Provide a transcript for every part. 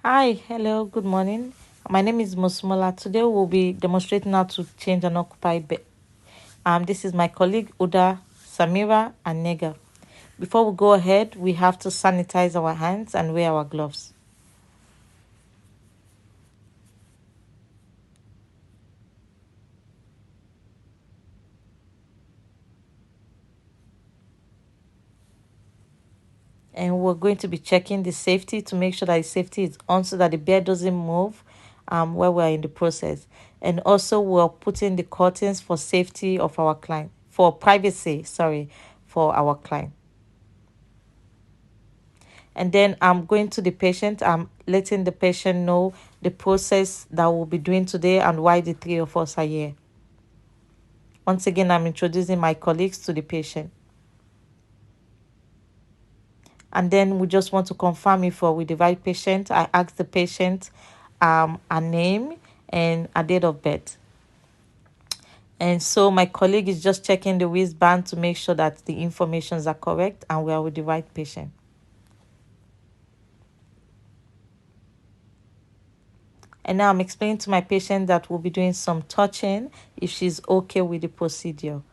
Hi, hello, good morning. My name is Musmola. Today we'll be demonstrating how to change an occupied bed. This is my colleague Uda, Samira, and Nega. Before we go ahead, we have to sanitize our hands and wear our gloves. And we're going to be checking the safety to make sure that the safety is on so that the bed doesn't move while we're in the process. And also we're putting the curtains for safety of our client, for privacy, for our client. And then I'm going to the patient. I'm letting the patient know the process that we'll be doing today and why the three of us are here. Once again, I'm introducing my colleagues to the patient. And then we just want to confirm if we're with the right patient. I ask the patient a name and a date of birth. And so my colleague is just checking the wristband to make sure that the informations are correct and we are with the right patient. And now I'm explaining to my patient that we'll be doing some touching if she's okay with the procedure.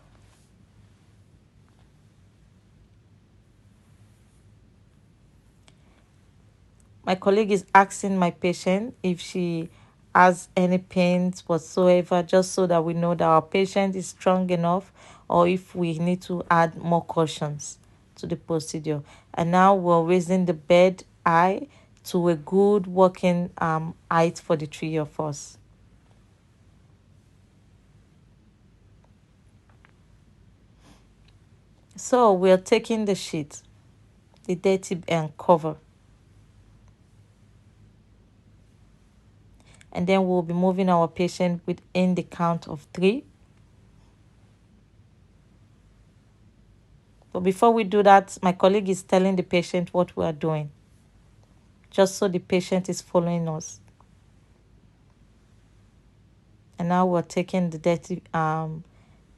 My colleague is asking my patient if she has any pains whatsoever, just so that we know that our patient is strong enough or if we need to add more cautions to the procedure. And now we're raising the bed high to a good working height for the three of us. So we're taking the sheet, the dirty and cover. And then we'll be moving our patient within the count of 3. But before we do that, my colleague is telling the patient what we are doing, just so the patient is following us. And now we're taking the dirty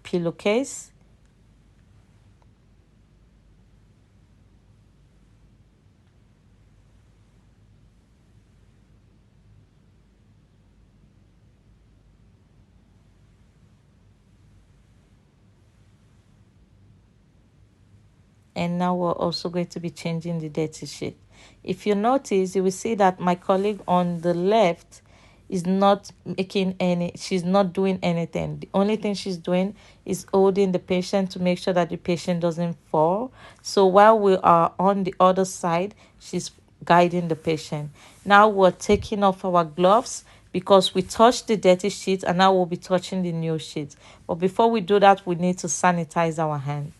pillowcase. And now we're also going to be changing the dirty sheet. If you notice, you will see that my colleague on the left is not she's not doing anything. The only thing she's doing is holding the patient to make sure that the patient doesn't fall. So while we are on the other side, she's guiding the patient. Now we're taking off our gloves because we touched the dirty sheet and now we'll be touching the new sheet. But before we do that, we need to sanitize our hands.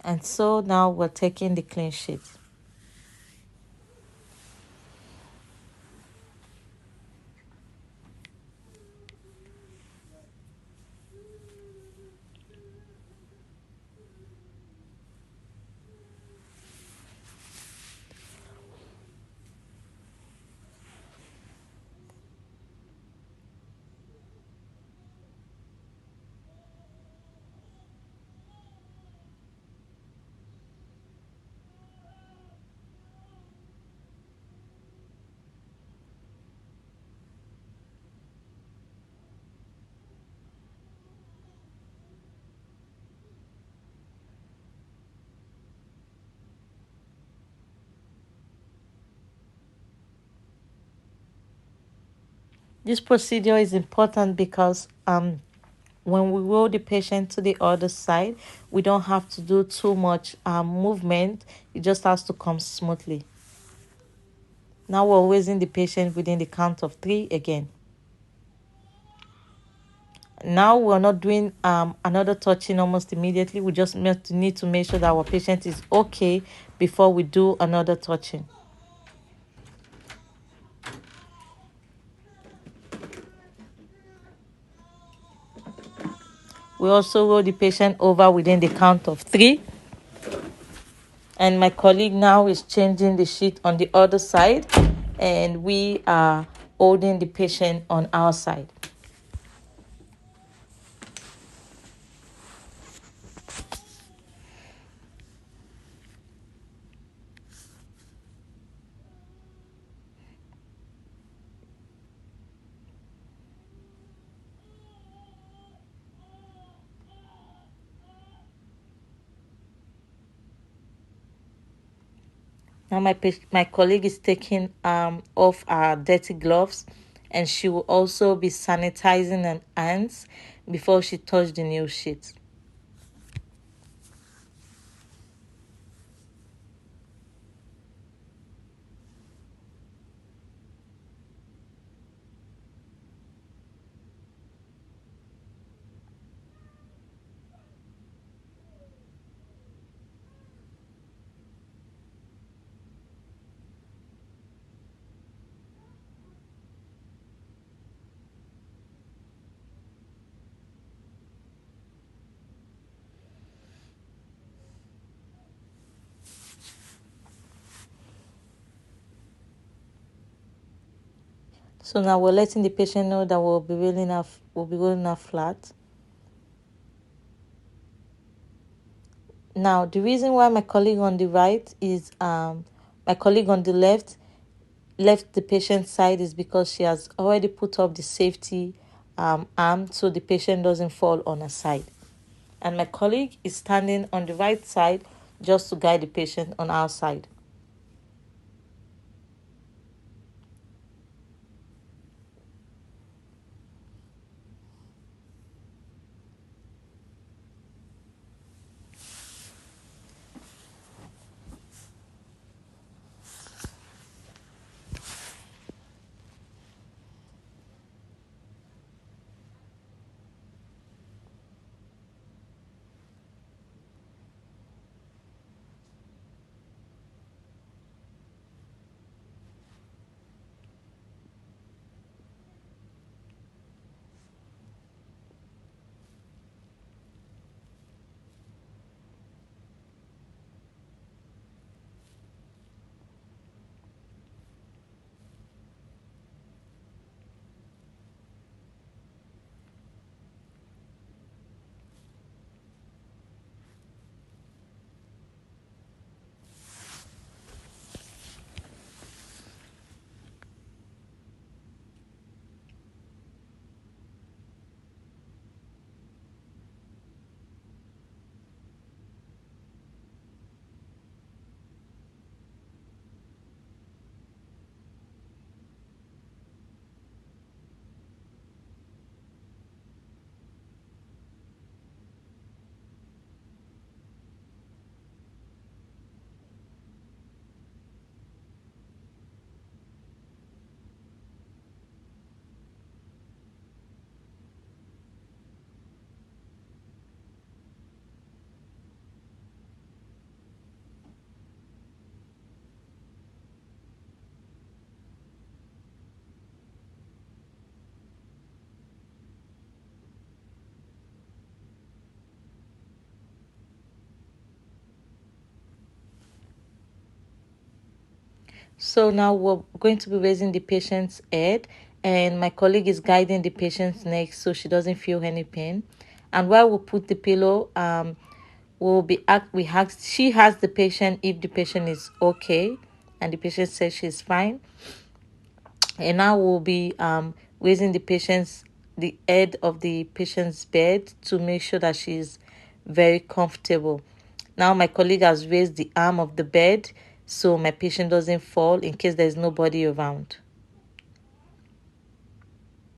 And so now we're taking the clean sheet. This procedure is important because when we roll the patient to the other side, we don't have to do too much movement. It just has to come smoothly. Now we're raising the patient within the count of 3 again. Now we're not doing another touching almost immediately. We just need to make sure that our patient is okay before we do another touching. We also roll the patient over within the count of 3. And my colleague now is changing the sheet on the other side, and we are holding the patient on our side. Now my colleague is taking off our dirty gloves, and she will also be sanitizing her hands before she touch the nail sheet. So now we're letting the patient know that we'll be rolling her flat. Now the reason why my colleague on the right is my colleague on the left the patient's side is because she has already put up the safety arm so the patient doesn't fall on her side. And my colleague is standing on the right side just to guide the patient on our side. So now we're going to be raising the patient's head, and my colleague is guiding the patient's neck so she doesn't feel any pain. And while we put the pillow, we ask she asks the patient if the patient is okay, and the patient says she's fine. And now we'll be raising the head of the patient's bed to make sure that she's very comfortable. Now my colleague has raised the arm of the bed so my patient doesn't fall in case there's nobody around.